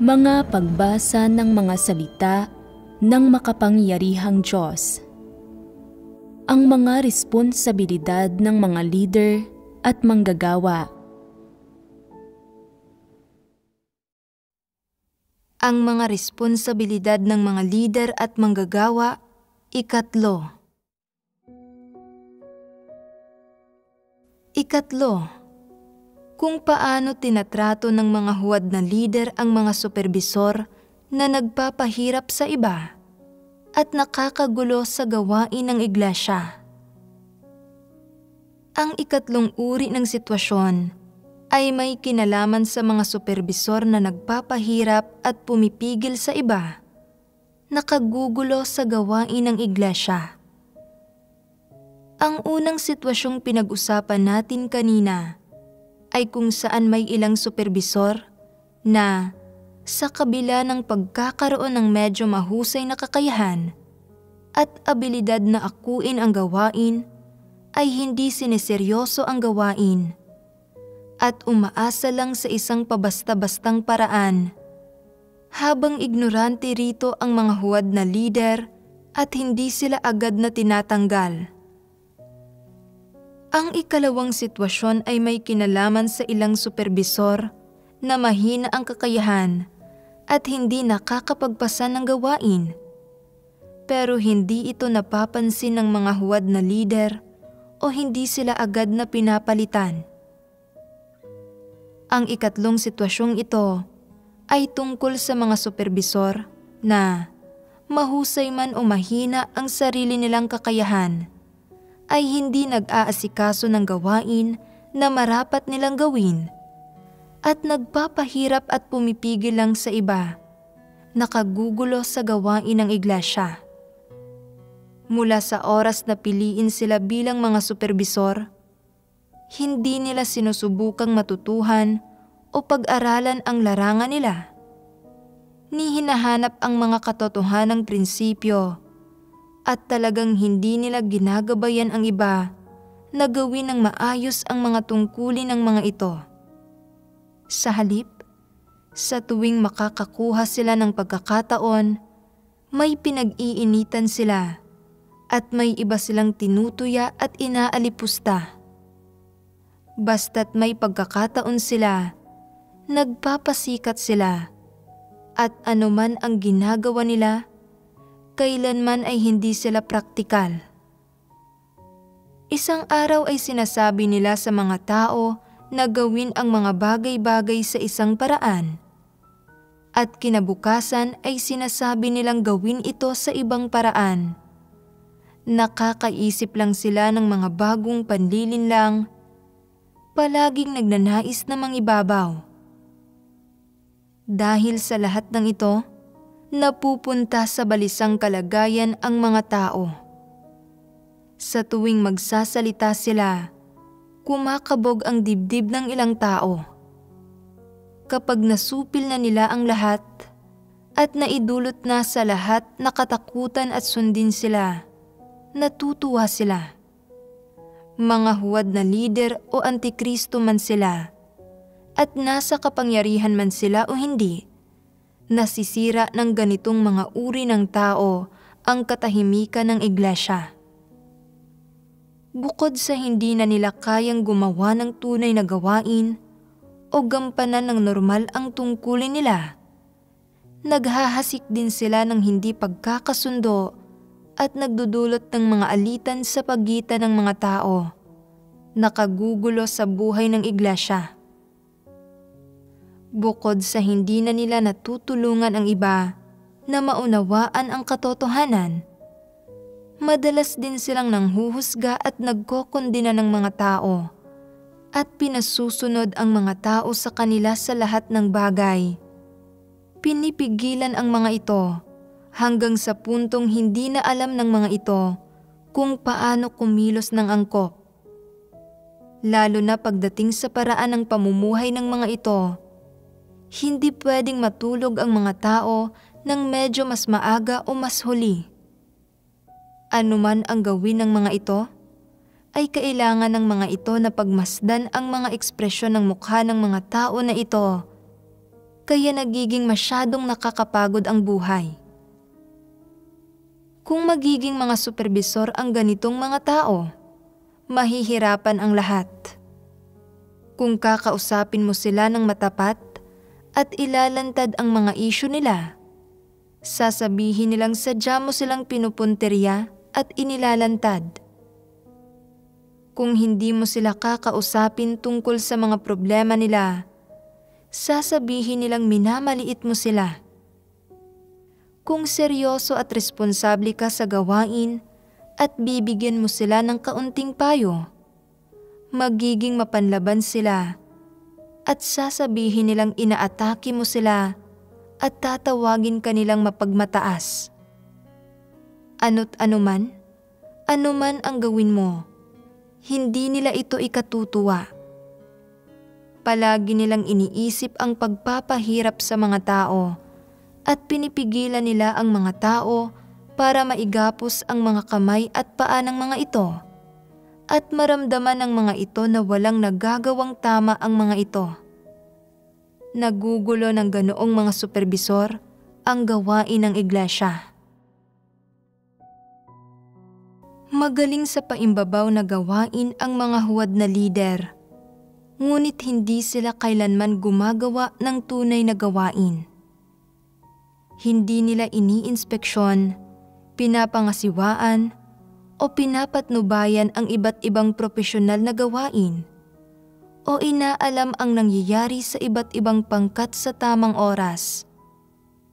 Mga pagbasa ng mga salita ng makapangyarihang Diyos. Ang mga responsibilidad ng mga leader at manggagawa. Ang mga responsibilidad ng mga leader at manggagawa, 3. Kung paano tinatrato ng mga huwad na leader ang mga superbisor na nagpapahirap sa iba at nakakagulo sa gawain ng iglesia. Ang 3 uri ng sitwasyon ay may kinalaman sa mga superbisor na nagpapahirap at pumipigil sa iba, nakagugulo sa gawain ng iglesia. Ang unang sitwasyong pinag-usapan natin kanina ay kung saan may ilang superbisor na sa kabila ng pagkakaroon ng medyo mahusay na kakayahan at abilidad na akuin ang gawain ay hindi sineseryoso ang gawain at umaasa lang sa isang pabasta-bastang paraan habang ignorante rito ang mga huwad na leader at hindi sila agad na tinatanggal. Ang 2 sitwasyon ay may kinalaman sa ilang superbisor na mahina ang kakayahan at hindi nakakapagpasa ng gawain. Pero hindi ito napapansin ng mga huwad na leader o hindi sila agad na pinapalitan. Ang 3 sitwasyong ito ay tungkol sa mga superbisor na mahusay man o mahina ang sarili nilang kakayahan ay hindi nag-aasikaso ng gawain na marapat nilang gawin at nagpapahirap at pumipigil lang sa iba, nakagugulo sa gawain ng iglesia. Mula sa oras na piliin sila bilang mga superbisor, hindi nila sinusubukang matutuhan o pag-aralan ang larangan nila, ni hinahanap ang mga katotohanang prinsipyo at talagang hindi nila ginagabayan ang iba na gawin ng maayos ang mga tungkulin ng mga ito. Sa halip, sa tuwing makakakuha sila ng pagkakataon, may pinag-iinitan sila at may iba silang tinutuya at inaalipusta. Basta't may pagkakataon sila, nagpapasikat sila at anuman ang ginagawa nila, kailanman ay hindi sila praktikal. Isang araw ay sinasabi nila sa mga tao na gawin ang mga bagay-bagay sa isang paraan. At kinabukasan ay sinasabi nilang gawin ito sa ibang paraan. Nakakaisip lang sila ng mga bagong panlilinlang, palaging nagnanais na mangibabaw. Dahil sa lahat ng ito, napupunta sa balisang kalagayan ang mga tao. Sa tuwing magsasalita sila, kumakabog ang dibdib ng ilang tao. Kapag nasupil na nila ang lahat at naidulot na sa lahat na katakutan at sundin sila, natutuwa sila. Mga huwad na lider o antikristo man sila at nasa kapangyarihan man sila o hindi, nasisira ng ganitong mga uri ng tao ang katahimikan ng iglesia. Bukod sa hindi na nila kayang gumawa ng tunay na gawain o gampanan ng normal ang tungkulin nila, naghahasik din sila ng hindi pagkakasundo at nagdudulot ng mga alitan sa pagitan ng mga tao, nakagugulo sa buhay ng iglesia. Bukod sa hindi na nila natutulungan ang iba na maunawaan ang katotohanan, madalas din silang nanghuhusga at nagkokondena ng mga tao at pinasusunod ang mga tao sa kanila sa lahat ng bagay. Pinipigilan ang mga ito hanggang sa puntong hindi na alam ng mga ito kung paano kumilos ng angkop. Lalo na pagdating sa paraan ng pamumuhay ng mga ito, hindi pwedeng matulog ang mga tao ng medyo mas maaga o mas huli. Anuman ang gawin ng mga ito, ay kailangan ng mga ito na pagmasdan ang mga ekspresyon ng mukha ng mga tao na ito kaya nagiging masyadong nakakapagod ang buhay. Kung magiging mga superbisor ang ganitong mga tao, mahihirapan ang lahat. Kung kakausapin mo sila ng matapat at ilalantad ang mga isyu nila, sasabihin nilang sadya mo silang pinupunteriya at inilalantad. Kung hindi mo sila kakausapin tungkol sa mga problema nila, sasabihin nilang minamaliit mo sila. Kung seryoso at responsable ka sa gawain at bibigyan mo sila ng kaunting payo, magiging mapanlaban sila at sasabihin nilang inaatake mo sila at tatawagin ka nilang mapagmataas. Ano't anuman ang gawin mo, hindi nila ito ikatutuwa. Palagi nilang iniisip ang pagpapahirap sa mga tao at pinipigilan nila ang mga tao para maigapos ang mga kamay at paa ng mga ito at maramdaman ng mga ito na walang nagagawang tama ang mga ito. Nagugulo ng ganoong mga superbisor ang gawain ng iglesia. Magaling sa paimbabaw na gawain ang mga huwad na lider, ngunit hindi sila kailanman gumagawa ng tunay na gawain. Hindi nila iniinspeksyon, pinapangasiwaan, o pinapatnubayan ang iba't ibang profesional na gawain, o inaalam ang nangyayari sa iba't ibang pangkat sa tamang oras.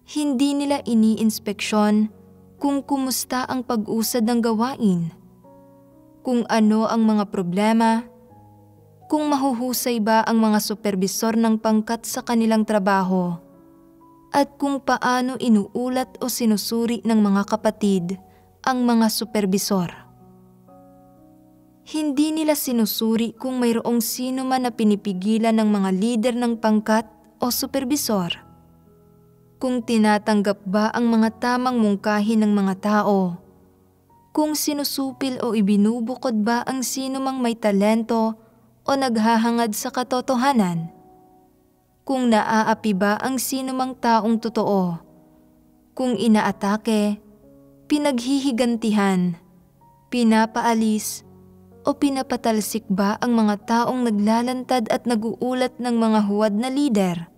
Hindi nila iniinspeksyon kung kumusta ang pag-usad ng gawain, kung ano ang mga problema, kung mahuhusay ba ang mga superbisor ng pangkat sa kanilang trabaho, at kung paano inuulat o sinusuri ng mga kapatid ang mga superbisor. Hindi nila sinusuri kung mayroong sino man na pinipigilan ng mga lider ng pangkat o superbisor, kung tinatanggap ba ang mga tamang mungkahi ng mga tao, kung sinusupil o ibinubukod ba ang sino mang may talento o naghahangad sa katotohanan, kung naaapi ba ang sino mang taong totoo, kung inaatake, pinaghihigantihan, pinapaalis, o pinapatalsik ba ang mga taong naglalantad at naguulat ng mga huwad na lider,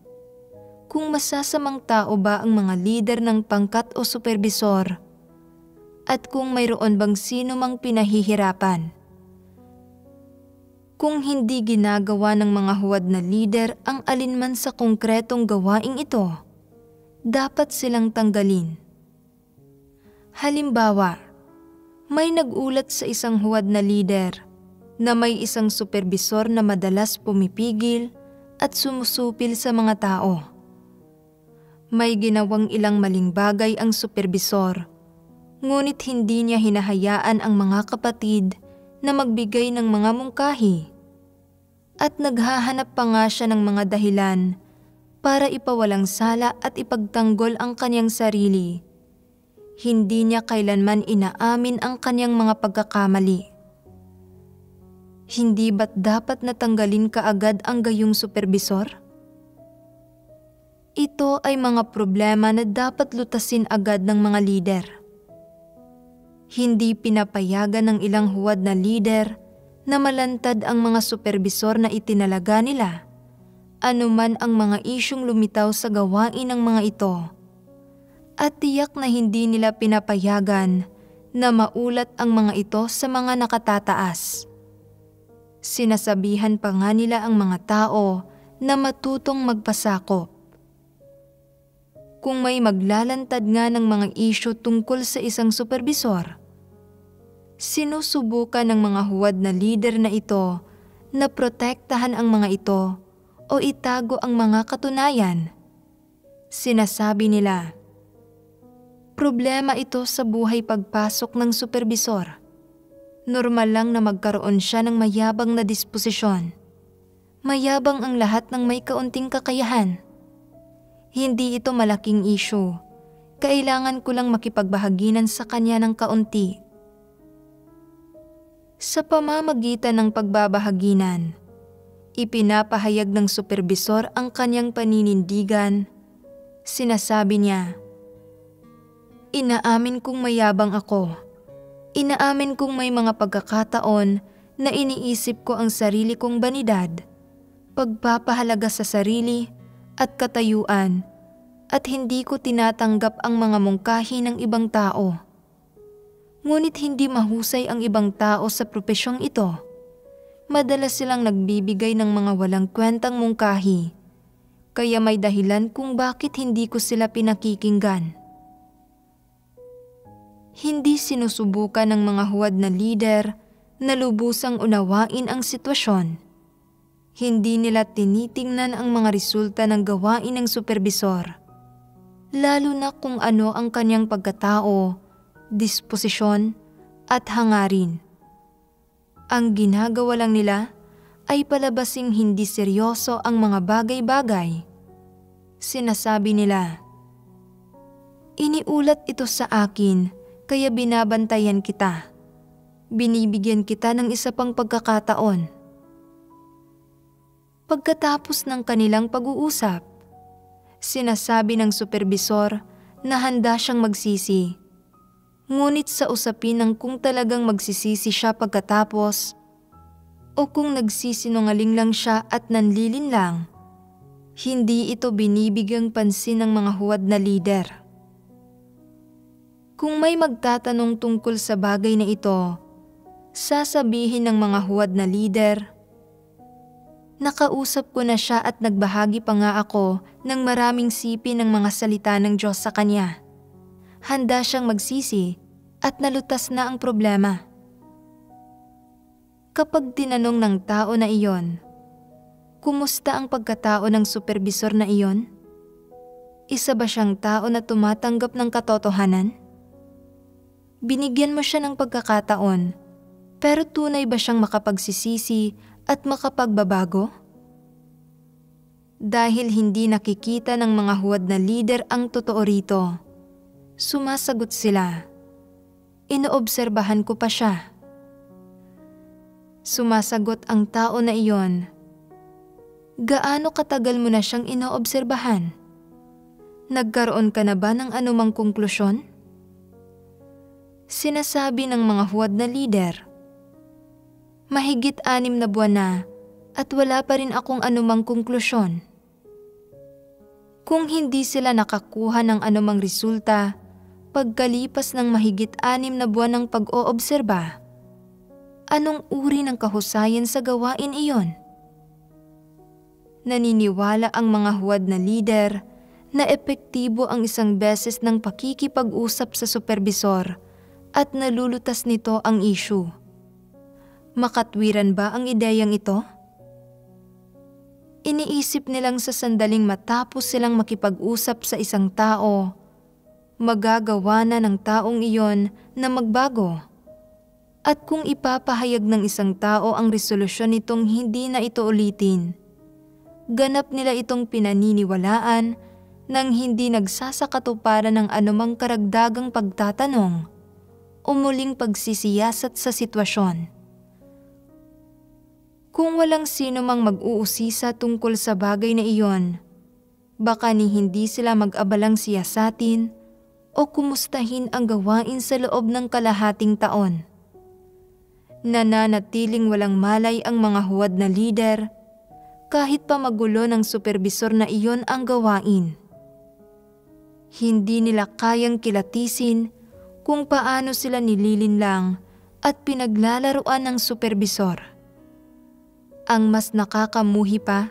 kung masasamang tao ba ang mga lider ng pangkat o superbisor, at kung mayroon bang sino mang pinahihirapan. Kung hindi ginagawa ng mga huwad na lider ang alinman sa konkretong gawaing ito, dapat silang tanggalin. Halimbawa, may nagulat sa isang huwad na lider na may isang superbisor na madalas pumipigil at sumusupil sa mga tao. May ginawang ilang maling bagay ang superbisor, ngunit hindi niya hinahayaan ang mga kapatid na magbigay ng mga mungkahi, at naghahanap pa nga siya ng mga dahilan para ipawalang sala at ipagtanggol ang kanyang sarili. Hindi niya kailanman inaamin ang kanyang mga pagkakamali. Hindi ba't dapat natanggalin kaagad ang gayong superbisor? Ito ay mga problema na dapat lutasin agad ng mga lider. Hindi pinapayagan ng ilang huwad na lider na malantad ang mga superbisor na itinalaga nila, anuman ang mga isyung lumitaw sa gawain ng mga ito, at tiyak na hindi nila pinapayagan na maulat ang mga ito sa mga nakatataas. Sinasabihan pa nga nila ang mga tao na matutong magpasakop. Kung may maglalantad nga ng mga isyu tungkol sa isang superbisor, sinusubukan ng mga huwad na lider na ito na protektahan ang mga ito o itago ang mga katunayan. Sinasabi nila, problema ito sa buhay pagpasok ng superbisor. Normal lang na magkaroon siya ng mayabang na disposisyon. Mayabang ang lahat ng may kaunting kakayahan. Hindi ito malaking issue. Kailangan ko lang makipagbahaginan sa kanya ng kaunti. Sa pamamagitan ng pagbabahaginan, Ipinapahayag ng superbisor ang kanyang paninindigan. Sinasabi niya, "Inaamin kong mayabang ako. Inaamin kong may mga pagkakataon na iniisip ko ang sarili kong banidad, pagpapahalaga sa sarili at katayuan, at hindi ko tinatanggap ang mga mungkahi ng ibang tao. Ngunit hindi mahusay ang ibang tao sa propesyong ito. Madalas silang nagbibigay ng mga walang kwentang mungkahi, kaya may dahilan kung bakit hindi ko sila pinakikinggan." Hindi sinusubukan ng mga huwad na lider na lubusang unawain ang sitwasyon. Hindi nila tinitingnan ang mga resulta ng gawain ng superbisor, lalo na kung ano ang kanyang pagkatao, disposisyon at hangarin. Ang ginagawa lang nila ay palabasing hindi seryoso ang mga bagay-bagay. Sinasabi nila, "Iniulat ito sa akin kaya binabantayan kita. Binibigyan kita ng isa pang pagkakataon." Pagkatapos ng kanilang pag-uusap, sinasabi ng superbisor na handa siyang magsisi. Ngunit sa usapin ng kung talagang magsisisi siya pagkatapos o kung nagsisinungaling lang siya at nanlilin lang, hindi ito binibigyang pansin ng mga huwad na lider. Kung may magtatanong tungkol sa bagay na ito, sasabihin ng mga huwad na lider, "Nakausap ko na siya at nagbahagi pa nga ako ng maraming sipi ng mga salita ng Diyos sa kanya. Handa siyang magsisi at nalutas na ang problema." Kapag tinanong ng tao na iyon, kumusta ang pagkatao ng superbisor na iyon? Isa ba siyang tao na tumatanggap ng katotohanan? Binigyan mo siya ng pagkakataon, pero tunay ba siyang makapagsisisi at makapagbabago? Dahil hindi nakikita ng mga huwad na lider ang totoo rito, sumasagot sila, "Inoobserbahan ko pa siya." Sumasagot ang tao na iyon, "Gaano katagal mo na siyang inoobserbahan? Nagkaroon ka na ba ng anumang konklusyon?" Sinasabi ng mga huwad na lider, "Mahigit 6 na buwan na at wala pa rin akong anumang konklusyon." Kung hindi sila nakakuha ng anumang resulta pagkalipas ng mahigit 6 na buwan ng pag-oobserba, anong uri ng kahusayan sa gawain iyon? Naniniwala ang mga huwad na lider na epektibo ang isang beses ng pakikipag-usap sa superbisor at nalulutas nito ang issue. Makatwiran ba ang ideyang ito? Iniisip nilang sa sandaling matapos silang makipag-usap sa isang tao, magagawa na ng taong iyon na magbago. At kung ipapahayag ng isang tao ang resolusyon nitong hindi na ito ulitin, ganap nila itong pinaniniwalaan nang hindi nagsasakatuparan ng anumang karagdagang pagtatanong o muling pagsisiyasat sa sitwasyon. Kung walang sino mang mag-uusisa tungkol sa bagay na iyon, baka ni hindi sila mag-abalang siyasatin o kumustahin ang gawain sa loob ng kalahating taon. Nananatiling walang malay ang mga huwad na lider kahit pa magulo ng superbisor na iyon ang gawain. Hindi nila kayang kilatisin kung paano sila nililinlang at pinaglalaruan ng superbisor. Ang mas nakakamuhi pa,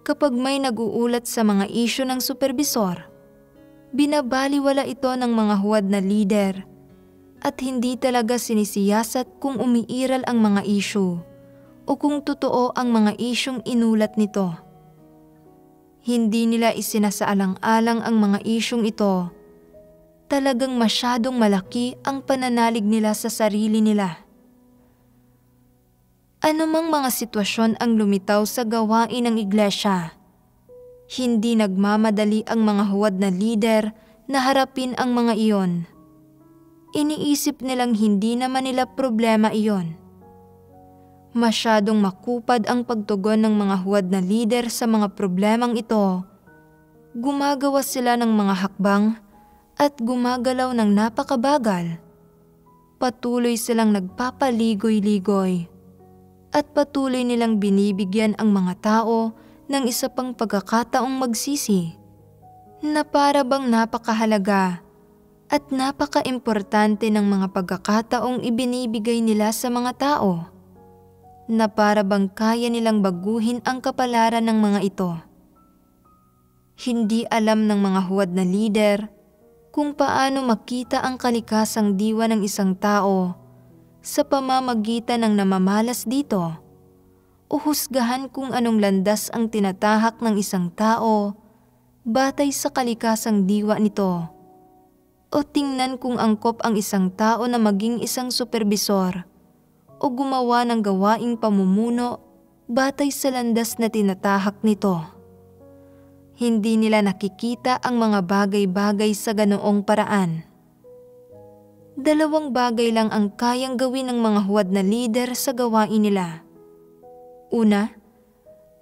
kapag may nag-uulat sa mga isyu ng superbisor, binabaliwala ito ng mga huwad na lider at hindi talaga sinisiyasat kung umiiral ang mga isyu o kung totoo ang mga isyung inulat nito. Hindi nila isinasaalang-alang ang mga isyung ito. Talagang masyadong malaki ang pananalig nila sa sarili nila. Anumang mga sitwasyon ang lumitaw sa gawain ng iglesia, hindi nagmamadali ang mga huwad na lider na harapin ang mga iyon. Iniisip nilang hindi naman nila problema iyon. Masyadong makupad ang pagtugon ng mga huwad na lider sa mga problemang ito. Gumagawa sila ng mga hakbang at gumagalaw ng napakabagal. Patuloy silang nagpapaligoy-ligoy at patuloy nilang binibigyan ang mga tao ng isa pang pagkakataong magsisi na para bang napakahalaga at napaka-importante ng mga pagkakataong ibinibigay nila sa mga tao, na para bang kaya nilang baguhin ang kapalaran ng mga ito. Hindi alam ng mga huwad na lider kung paano makita ang kalikasang diwa ng isang tao sa pamamagitan ng namamalas dito, o husgahan kung anong landas ang tinatahak ng isang tao batay sa kalikasang diwa nito, o tingnan kung angkop ang isang tao na maging isang superbisor o gumawa ng gawaing pamumuno batay sa landas na tinatahak nito. Hindi nila nakikita ang mga bagay-bagay sa ganoong paraan. Dalawang bagay lang ang kayang gawin ng mga huwad na lider sa gawain nila. Una,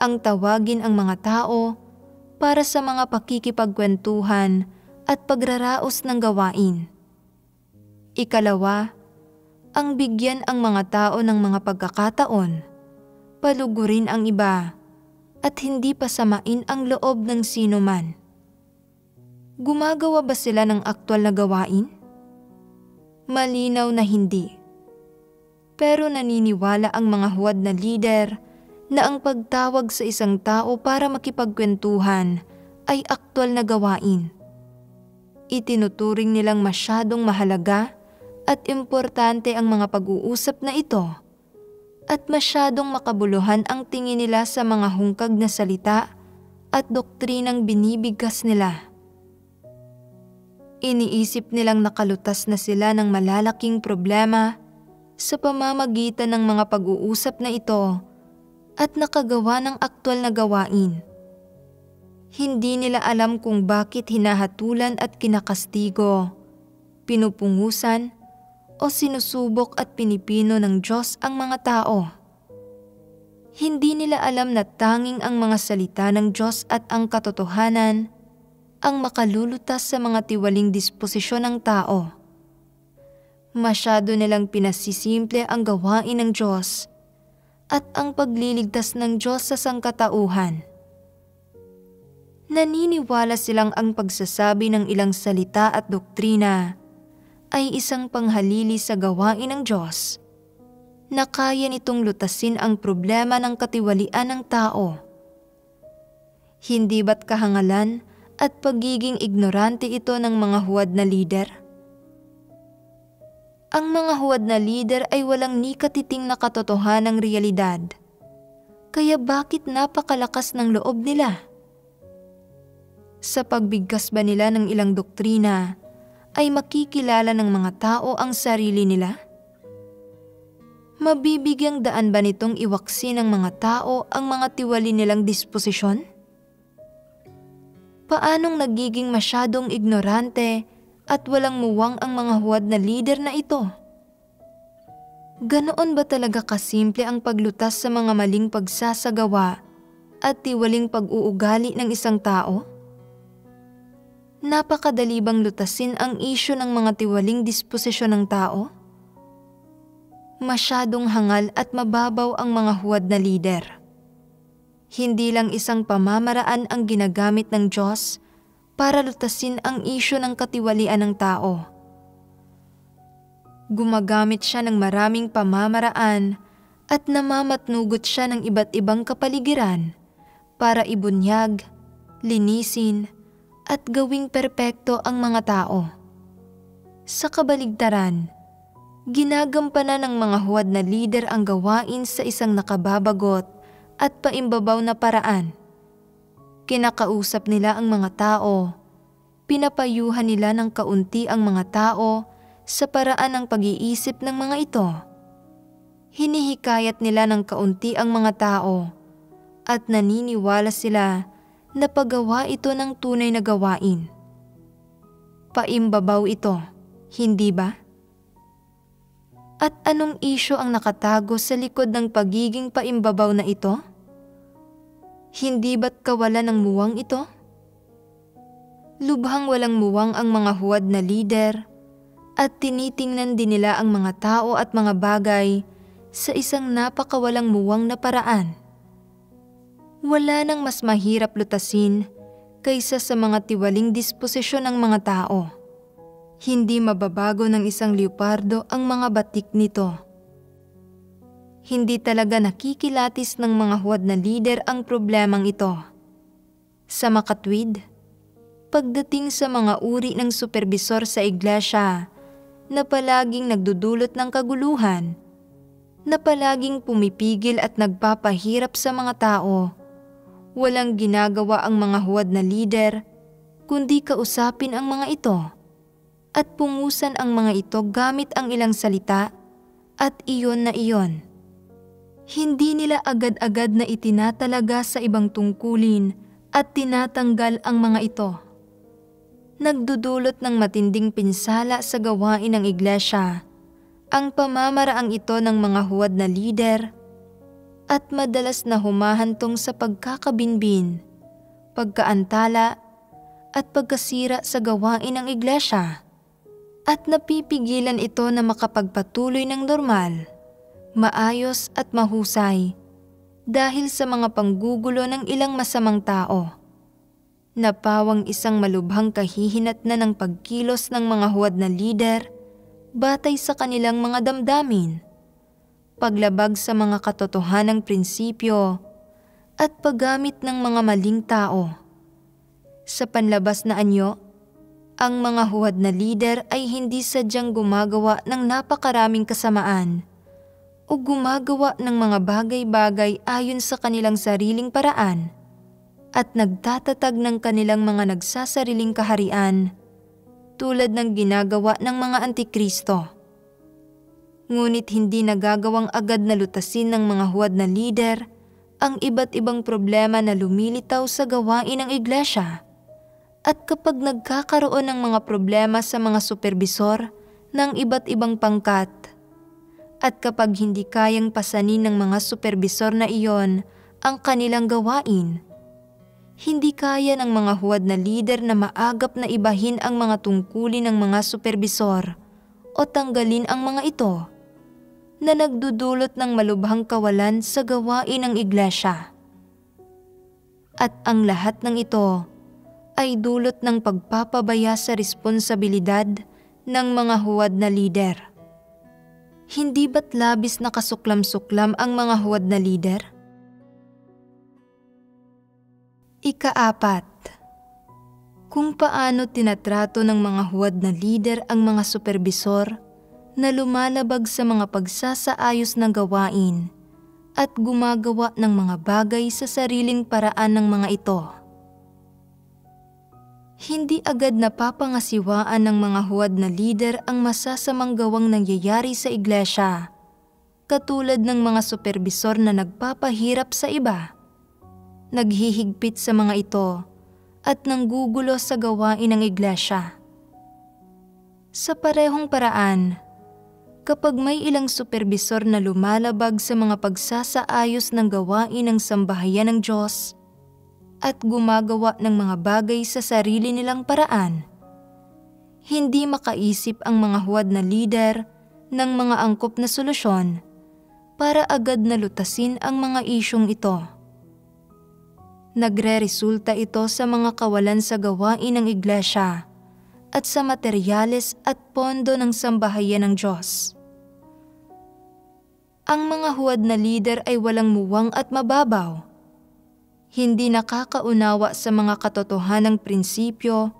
ang tawagin ang mga tao para sa mga pakikipagkwentuhan at pagraraos ng gawain. Ikalawa, ang bigyan ang mga tao ng mga pagkakataon, palugurin ang iba, at hindi pasamain ang loob ng sino man. Gumagawa ba sila ng aktwal na gawain? Malinaw na hindi. Pero naniniwala ang mga huwad na lider na ang pagtawag sa isang tao para makipagkwentuhan ay aktwal na gawain. Itinuturing nilang masyadong mahalaga at importante ang mga pag-uusap na ito, at masyadong makabuluhan ang tingin nila sa mga hungkag na salita at doktrinang binibigkas nila. Iniisip nilang nakalutas na sila ng malalaking problema sa pamamagitan ng mga pag-uusap na ito at nakagawa ng aktwal na gawain. Hindi nila alam kung bakit hinahatulan at kinakastigo, pinupungusan o sinusubok at pinipino ng Diyos ang mga tao. Hindi nila alam na tanging ang mga salita ng Diyos at ang katotohanan ang makalulutas sa mga tiwaling disposisyon ng tao. Masyado nilang pinasisimple ang gawain ng Diyos at ang pagliligtas ng Diyos sa sangkatauhan. Naniniwala silang ang pagsasabi ng ilang salita at doktrina ay isang panghalili sa gawain ng Diyos, na kaya nitong lutasin ang problema ng katiwalian ng tao. Hindi ba't kahangalan at pagiging ignorante ito ng mga huwad na lider? Ang mga huwad na lider ay walang ni katiting na katotohanang realidad. Kaya bakit napakalakas ng loob nila? Sa pagbigkas ba nila ng ilang doktrina, ay makikilala ng mga tao ang sarili nila? Mabibigyang daan ba nitong iwaksi ng mga tao ang mga tiwali nilang disposisyon? Paanong nagiging masyadong ignorante at walang muwang ang mga huwad na lider na ito? Ganoon ba talaga kasimple ang paglutas sa mga maling pagsasagawa at tiwaling pag-uugali ng isang tao? Napakadali bang lutasin ang isyu ng mga tiwaling disposisyon ng tao? Masyadong hangal at mababaw ang mga huwad na lider. Hindi lang isang pamamaraan ang ginagamit ng Diyos para lutasin ang isyu ng katiwalian ng tao. Gumagamit siya ng maraming pamamaraan at namamatnugot siya ng iba't ibang kapaligiran para ibunyag, linisin, at gawing perpekto ang mga tao. Sa kabaligtaran, ginagampanan ng mga huwad na lider ang gawain sa isang nakababagot at paimbabaw na paraan. Kinakausap nila ang mga tao, pinapayuhan nila ng kaunti ang mga tao sa paraan ng pag-iisip ng mga ito. Hinihikayat nila ng kaunti ang mga tao at naniniwala sila na paggawa ito ng tunay na gawain. Paimbabaw ito, hindi ba? At anong isyu ang nakatago sa likod ng pagiging paimbabaw na ito? Hindi ba't kawalan ng muwang ito? Lubhang walang muwang ang mga huwad na lider at tinitingnan din nila ang mga tao at mga bagay sa isang napakawalang muwang na paraan. Wala nang mas mahirap lutasin kaysa sa mga tiwaling disposisyon ng mga tao. Hindi mababago ng isang leopardo ang mga batik nito. Hindi talaga nakikilatis ng mga huwad na lider ang problemang ito. Sa makatwid, pagdating sa mga uri ng superbisor sa iglesia na palaging nagdudulot ng kaguluhan, na palaging pumipigil at nagpapahirap sa mga tao, walang ginagawa ang mga huwad na lider kundi kausapin ang mga ito at pungusan ang mga ito gamit ang ilang salita at iyon na iyon. Hindi nila agad-agad na itinatalaga sa ibang tungkulin at tinatanggal ang mga ito. Nagdudulot ng matinding pinsala sa gawain ng iglesia ang pamamaraang ito ng mga huwad na lider at madalas na humahantong sa pagkakabinbin, pagkaantala at pagkasira sa gawain ng iglesia at napipigilan ito na makapagpatuloy ng normal, maayos at mahusay dahil sa mga panggugulo ng ilang masamang tao. Napawang isang malubhang kahihinatnan ng pagkilos ng mga huwad na lider batay sa kanilang mga damdamin, paglabag sa mga katotohanang prinsipyo at paggamit ng mga maling tao. Sa panlabas na anyo, ang mga huwad na lider ay hindi sadyang gumagawa ng napakaraming kasamaan o gumagawa ng mga bagay-bagay ayon sa kanilang sariling paraan at nagtatatag ng kanilang mga nagsasariling kaharian tulad ng ginagawa ng mga antikristo. Ngunit hindi nagagawang agad na lutasin ng mga huwad na lider ang iba't ibang problema na lumilitaw sa gawain ng iglesia. At kapag nagkakaroon ng mga problema sa mga superbisor ng iba't ibang pangkat, at kapag hindi kayang pasanin ng mga superbisor na iyon ang kanilang gawain, hindi kaya ng mga huwad na lider na maagap na ibahin ang mga tungkulin ng mga superbisor o tanggalin ang mga ito na nagdudulot ng malubhang kawalan sa gawain ng iglesia. At ang lahat ng ito ay dulot ng pagpapabaya sa responsibilidad ng mga huwad na lider. Hindi ba't labis na kasuklam-suklam ang mga huwad na lider? Ika-4, kung paano tinatrato ng mga huwad na lider ang mga superbisor na lumalabag sa mga pagsasaayos ng gawain at gumagawa ng mga bagay sa sariling paraan ng mga ito. Hindi agad napapangasiwaan ng mga huwad na lider ang masasamang gawang nangyayari sa iglesia, katulad ng mga superbisor na nagpapahirap sa iba, naghihigpit sa mga ito, at nanggugulo sa gawain ng iglesia. Sa parehong paraan, kapag may ilang superbisor na lumalabag sa mga pagsasaayos ng gawain ng sambahayan ng Diyos, at gumagawa ng mga bagay sa sarili nilang paraan, hindi makaisip ang mga huwad na lider ng mga angkop na solusyon para agad na lutasin ang mga isyong ito. Nagre-resulta ito sa mga kawalan sa gawain ng iglesia at sa materyales at pondo ng sambahayan ng Diyos. Ang mga huwad na lider ay walang muwang at mababaw, hindi nakakaunawa sa mga katotohanang prinsipyo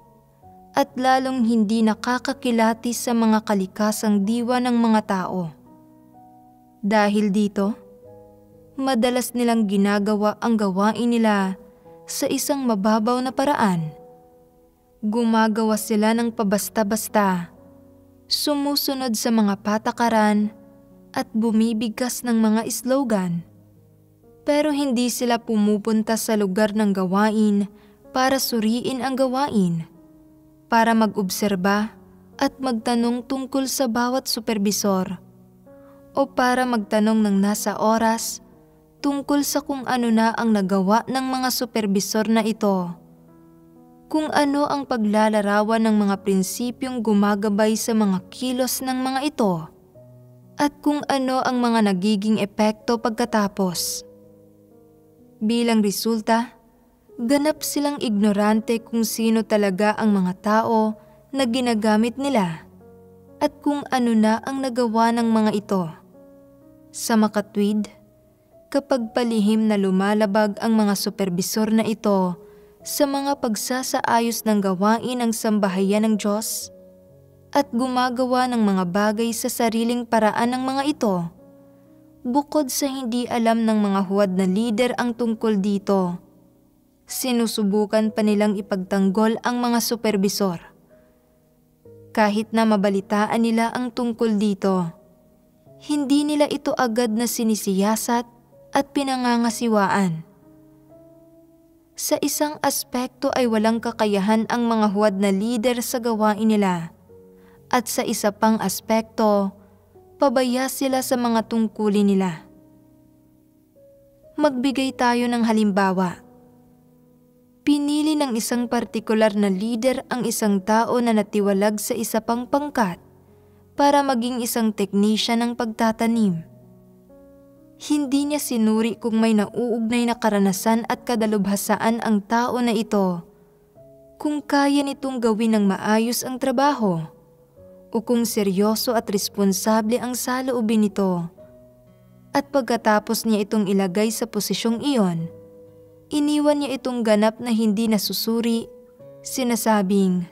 at lalong hindi nakakakilati sa mga kalikasang diwa ng mga tao. Dahil dito, madalas nilang ginagawa ang gawain nila sa isang mababaw na paraan. Gumagawa sila ng pabasta-basta, sumusunod sa mga patakaran at bumibigkas ng mga slogan. Pero hindi sila pumupunta sa lugar ng gawain para suriin ang gawain, para mag-obserba at magtanong tungkol sa bawat superbisor o para magtanong ng nasa oras tungkol sa kung ano na ang nagawa ng mga superbisor na ito, kung ano ang paglalarawan ng mga prinsipyong gumagabay sa mga kilos ng mga ito, at kung ano ang mga nagiging epekto pagkatapos. Bilang resulta, ganap silang ignorante kung sino talaga ang mga tao na ginagamit nila at kung ano na ang nagawa ng mga ito. Sa makatwid, kapag palihim na lumalabag ang mga superbisor na ito sa mga pagsasaayos ng gawain ng sambahayan ng Diyos at gumagawa ng mga bagay sa sariling paraan ng mga ito, bukod sa hindi alam ng mga huwad na lider ang tungkol dito, sinusubukan pa nilang ipagtanggol ang mga superbisor. Kahit na mabalitaan nila ang tungkol dito, hindi nila ito agad na sinisiyasat at pinangangasiwaan. Sa isang aspekto ay walang kakayahan ang mga huwad na lider sa gawain nila, at sa isa pang aspekto, pabaya sila sa mga tungkulin nila. Magbigay tayo ng halimbawa. Pinili ng isang partikular na lider ang isang tao na natiwalag sa isa pang pangkat para maging isang teknisyan ng pagtatanim. Hindi niya sinuri kung may nauugnay na karanasan at kadalubhasaan ang tao na ito, kung kaya nitong gawin ng maayos ang trabaho, o kung seryoso at responsable ang saloobin nito. At pagkatapos niya itong ilagay sa posisyong iyon, iniwan niya itong ganap na hindi nasusuri, sinasabing,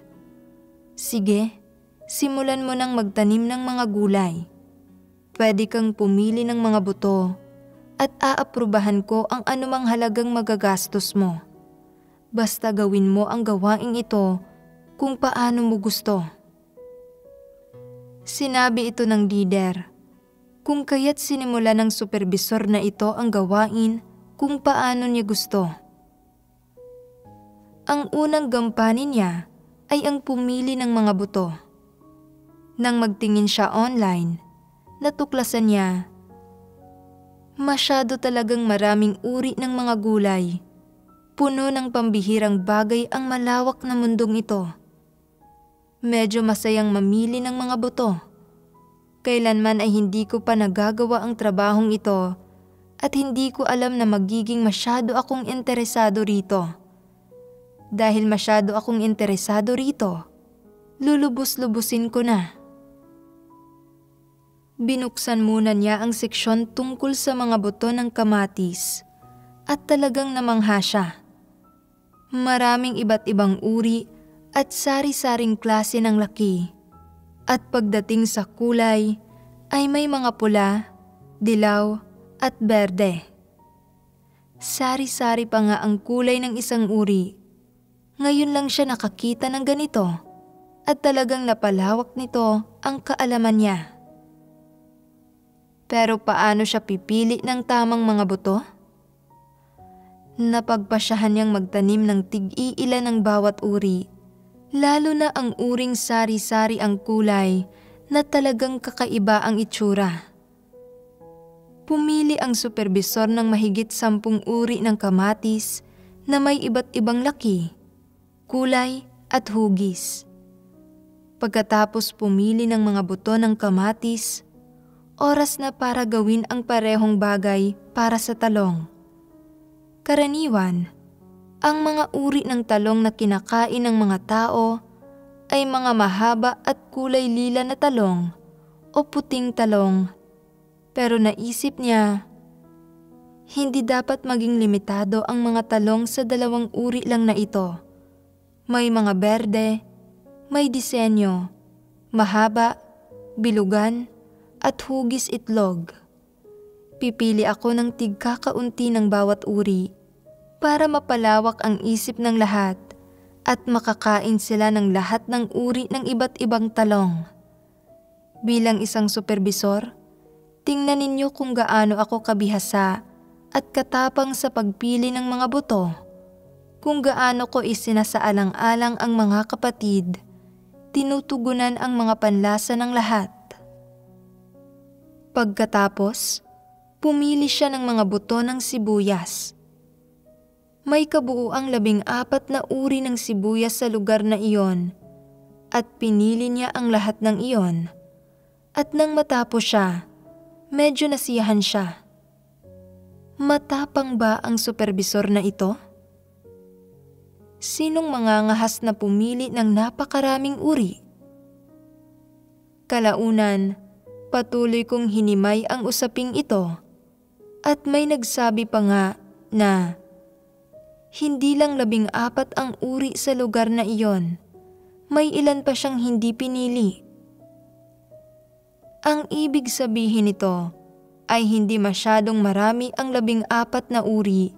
"Sige, simulan mo nang magtanim ng mga gulay. Pwede kang pumili ng mga buto at aaprubahan ko ang anumang halagang magagastos mo. Basta gawin mo ang gawaing ito kung paano mo gusto." Sinabi ito ng lider, kung kaya't sinimula ng superbisor na ito ang gawain kung paano niya gusto. Ang unang gampanin niya ay ang pumili ng mga buto. Nang magtingin siya online, natuklasan niya, masyado talagang maraming uri ng mga gulay. Puno ng pambihirang bagay ang malawak na mundong ito. Medyo masayang mamili ng mga buto. Kailanman ay hindi ko pa nagagawa ang trabahong ito at hindi ko alam na magiging masyado akong interesado rito. Dahil masyado akong interesado rito, lulubos-lubusin ko na. Binuksan muna niya ang seksyon tungkol sa mga buto ng kamatis at talagang namangha siya. Maraming iba't ibang uri at sari-saring klase ng laki. At pagdating sa kulay ay may mga pula, dilaw at berde. Sari-sari pa nga ang kulay ng isang uri. Ngayon lang siya nakakita ng ganito at talagang napalawak nito ang kaalaman niya. Pero paano siya pipili ng tamang mga buto? Napagpasyahan niyang magtanim ng tig-iilan ng bawat uri, lalo na ang uring sari-sari ang kulay na talagang kakaiba ang itsura. Pumili ang superbisor ng mahigit 10 uri ng kamatis na may iba't ibang laki, kulay at hugis. Pagkatapos pumili ng mga buto ng kamatis, oras na para gawin ang parehong bagay para sa talong. Karaniwan, ang mga uri ng talong na kinakain ng mga tao ay mga mahaba at kulay lila na talong o puting talong. Pero naisip niya, hindi dapat maging limitado ang mga talong sa 2 uri lang na ito. May mga berde, may disenyo, mahaba, bilugan, at hugis itlog. Pipili ako ng tigkakaunti ng bawat uri para mapalawak ang isip ng lahat at makakain sila ng lahat ng uri ng iba't ibang talong. Bilang isang superbisor, tingnan ninyo kung gaano ako kabihasa at katapang sa pagpili ng mga buto, kung gaano ko isinasaalang-alang ang mga kapatid, tinutugunan ang mga panlasa ng lahat. Pagkatapos, pumili siya ng mga buto ng sibuyas. May kabuuang 14 na uri ng sibuyas sa lugar na iyon at pinili niya ang lahat ng iyon. At nang matapos siya, medyo nasiyahan siya. Matapang ba ang supervisor na ito? Sinong mangangahas na pumili ng napakaraming uri? Kalaunan, patuloy kong hinimay ang usaping ito at may nagsabi pa nga na hindi lang 14 ang uri sa lugar na iyon, may ilan pa siyang hindi pinili. Ang ibig sabihin nito ay hindi masyadong marami ang 14 na uri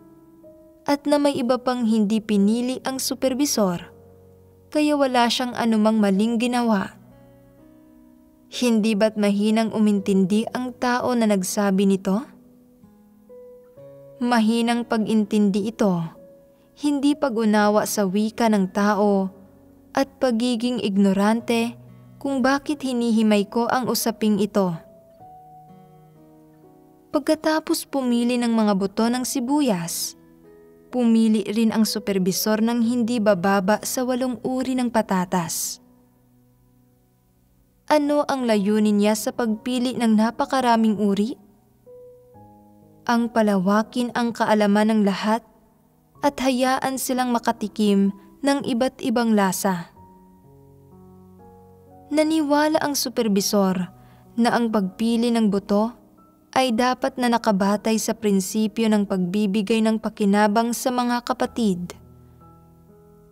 at na may iba pang hindi pinili ang supervisor, kaya wala siyang anumang maling ginawa. Hindi ba't mahinang umintindi ang tao na nagsabi nito? Mahinang pag-intindi ito, hindi pag-unawa sa wika ng tao at pagiging ignorante kung bakit hinihimay ko ang usaping ito. Pagkatapos pumili ng mga buto ng sibuyas, pumili rin ang supervisor ng hindi bababa sa 8 uri ng patatas. Ano ang layunin niya sa pagpili ng napakaraming uri? Ang palawakin ang kaalaman ng lahat at hayaan silang makatikim ng iba't ibang lasa. Naniwala ang supervisor na ang pagpili ng buto ay dapat na nakabatay sa prinsipyo ng pagbibigay ng pakinabang sa mga kapatid.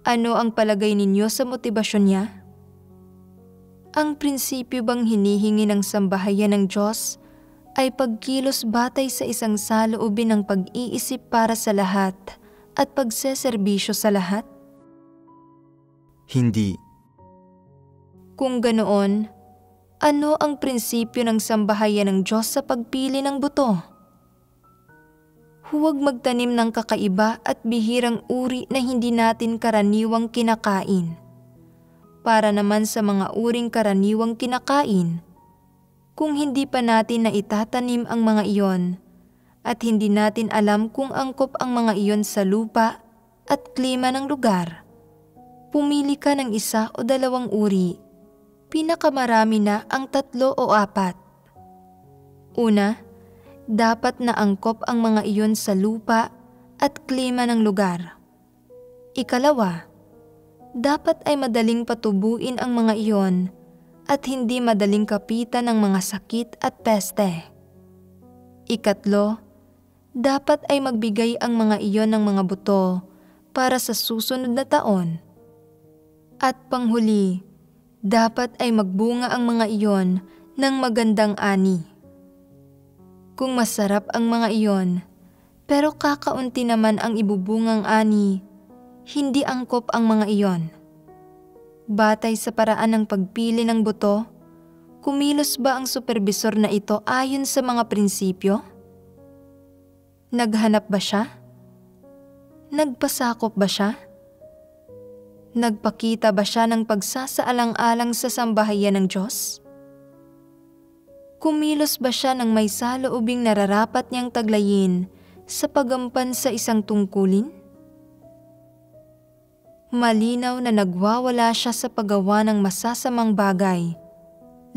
Ano ang palagay ninyo sa motibasyon niya? Ang prinsipyo bang hinihingi ng sambahayan ng Diyos ay pagkilos batay sa isang saloobin ng pag-iisip para sa lahat at pagseserbisyo sa lahat? Hindi. Kung ganoon, ano ang prinsipyo ng sambahayan ng Diyos sa pagpili ng buto? Huwag magtanim ng kakaiba at bihirang uri na hindi natin karaniwang kinakain. Para naman sa mga uring karaniwang kinakain, kung hindi pa natin na itatanim ang mga iyon at hindi natin alam kung angkop ang mga iyon sa lupa at klima ng lugar, pumili ka ng 1 o 2 uri. Pinakamarami na ang 3 o 4. Una, dapat na angkop ang mga iyon sa lupa at klima ng lugar. Ikalawa, dapat ay madaling patubuin ang mga iyon at hindi madaling kapitan ng mga sakit at peste. Ikatlo, dapat ay magbigay ang mga iyon ng mga buto para sa susunod na taon. At panghuli, dapat ay magbunga ang mga iyon ng magandang ani. Kung masarap ang mga iyon, pero kakaunti naman ang ibubungang ani, hindi angkop ang mga iyon. Batay sa paraan ng pagpili ng buto, kumilos ba ang supervisor na ito ayon sa mga prinsipyo? Naghanap ba siya? Nagpasakop ba siya? Nagpakita ba siya ng pagsasaalang-alang sa sambahayan ng Diyos? Kumilos ba siya ng may saloobing nararapat niyang taglayin sa paggampan sa isang tungkulin? Malinaw na nagwawala siya sa paggawa ng masasamang bagay,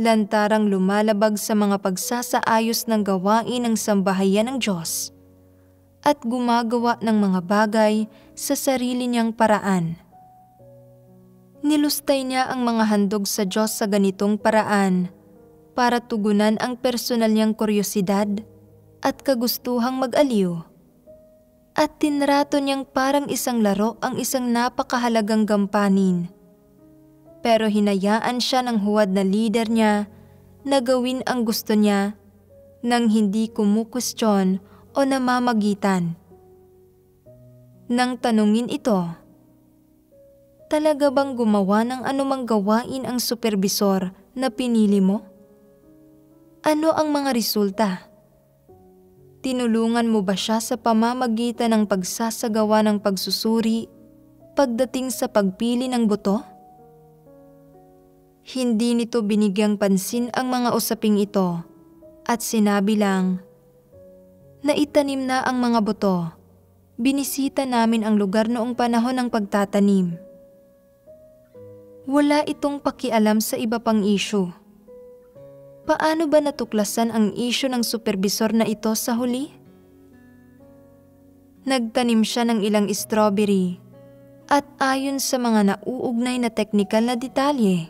lantarang lumalabag sa mga pagsasaayos ng gawain ng sambahayan ng Diyos, at gumagawa ng mga bagay sa sarili niyang paraan. Nilustay niya ang mga handog sa Diyos sa ganitong paraan para tugunan ang personal niyang kuryosidad at kagustuhang mag-aliw. At tinrato niyang parang isang laro ang isang napakahalagang gampanin. Pero hinayaan siya ng huwad na leader niya na gawin ang gusto niya nang hindi kumukwestiyon o namamagitan. Nang tanungin ito, talaga bang gumawa ng anumang gawain ang supervisor na pinili mo? Ano ang mga resulta? Tinulungan mo ba siya sa pamamagitan ng pagsasagawa ng pagsusuri pagdating sa pagpili ng buto? Hindi nito binigyang pansin ang mga usaping ito at sinabi lang, "Naitanim na ang mga buto. Binisita namin ang lugar noong panahon ng pagtatanim." Wala itong pakialam sa iba pang issue. Paano ba natuklasan ang issue ng supervisor na ito sa huli? Nagtanim siya ng ilang strawberry at ayon sa mga nauugnay na teknikal na detalye,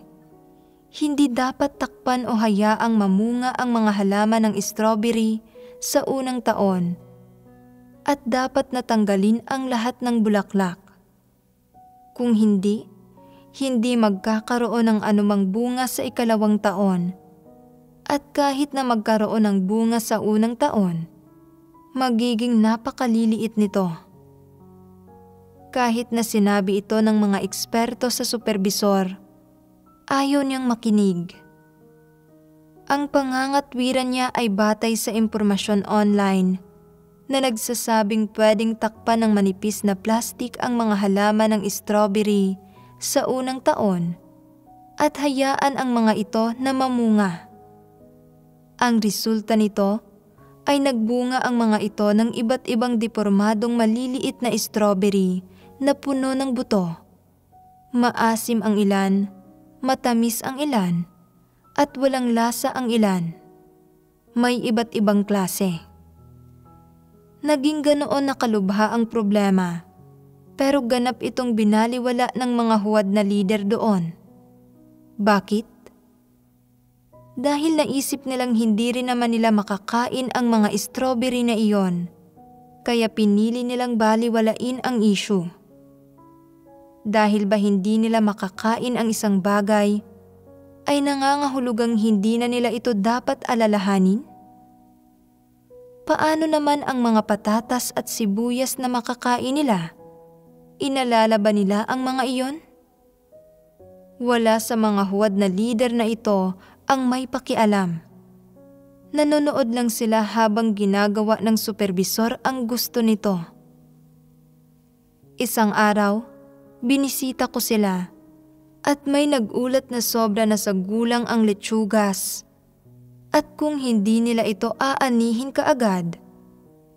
hindi dapat takpan o hayaang mamunga ang mga halaman ng strawberry sa unang taon at dapat natanggalin ang lahat ng bulaklak. Kung hindi magkakaroon ng anumang bunga sa ikalawang taon at kahit na magkaroon ng bunga sa unang taon, magiging napakaliliit nito. Kahit na sinabi ito ng mga eksperto sa supervisor, ayaw niyang makinig. Ang pangangatwiran niya ay batay sa impormasyon online na nagsasabing pwedeng takpan ng manipis na plastik ang mga halaman ng strawberry sa unang taon at hayaan ang mga ito na mamunga. Ang resulta nito ay nagbunga ang mga ito ng iba't ibang depormadong maliliit na strawberry na puno ng buto. Maasim ang ilan, matamis ang ilan, at walang lasa ang ilan. May iba't ibang klase. Naging ganoon na kalubha ang problema, pero ganap itong binaliwala ng mga huwad na lider doon. Bakit? Dahil naisip nilang hindi rin naman nila makakain ang mga strawberry na iyon, kaya pinili nilang baliwalain ang issue. Dahil ba hindi nila makakain ang isang bagay, ay nangangahulugang hindi na nila ito dapat alalahanin? Paano naman ang mga patatas at sibuyas na makakain nila? Inalala ba nila ang mga iyon? Wala sa mga huwad na lider na ito ang may pakialam. Nanonood lang sila habang ginagawa ng supervisor ang gusto nito. Isang araw, binisita ko sila at may nagulat na sobra na sa gulang ang letsugas. At kung hindi nila ito aanihin kaagad,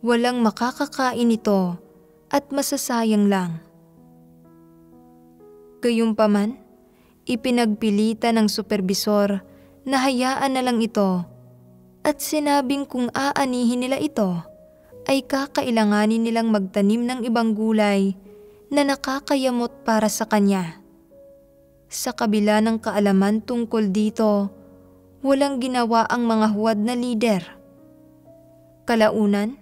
walang makakakain ito at masasayang lang. Gayunpaman, ipinagpilitan ng supervisor na hayaan na lang ito at sinabing kung aanihin nila ito ay kakailanganin nilang magtanim ng ibang gulay na nakakayamot para sa kanya. Sa kabila ng kaalaman tungkol dito, walang ginawa ang mga huwad na lider. Kalaunan,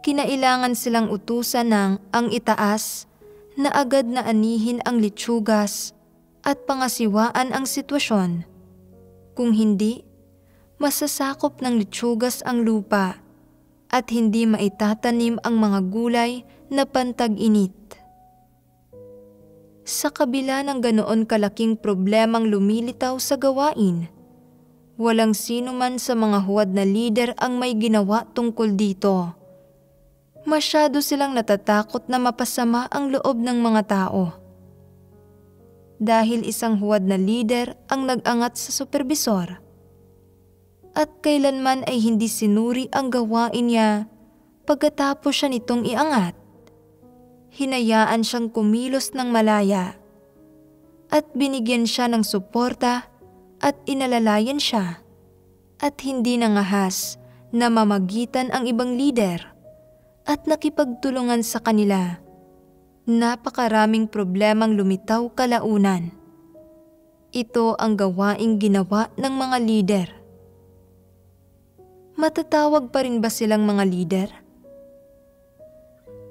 kinailangan silang utusan ng ang itaas na agad na anihin ang litsugas at pangasiwaan ang sitwasyon. Kung hindi, masasakop ng litsugas ang lupa at hindi maitatanim ang mga gulay na pantag-init. Sa kabila ng ganoon kalaking problemang lumilitaw sa gawain, walang sino man sa mga huwad na lider ang may ginawa tungkol dito. Masyado silang natatakot na mapasama ang loob ng mga tao. Dahil isang huwad na lider ang nag-angat sa supervisor. At kailanman ay hindi sinuri ang gawain niya pagkatapos siya nitong iangat. Hinayaan siyang kumilos ng malaya at binigyan siya ng suporta at inalalayan siya at hindi nangahas na mamagitan ang ibang lider at nakipagtulungan sa kanila. Napakaraming problemang lumitaw kalaunan. Ito ang gawaing ginawa ng mga lider. Matatawag pa rin ba silang mga lider?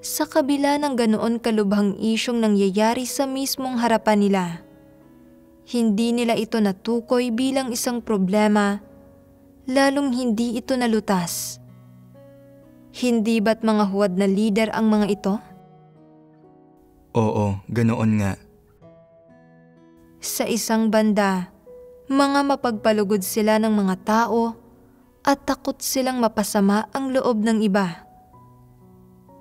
Sa kabila ng ganoon kalubhang isyong nangyayari sa mismong harapan nila, hindi nila ito natukoy bilang isang problema, lalong hindi ito nalutas. Hindi ba't mga huwad na lider ang mga ito? Oo, ganoon nga. Sa isang banda, mga mapagpalugod sila ng mga tao at takot silang mapasama ang loob ng iba.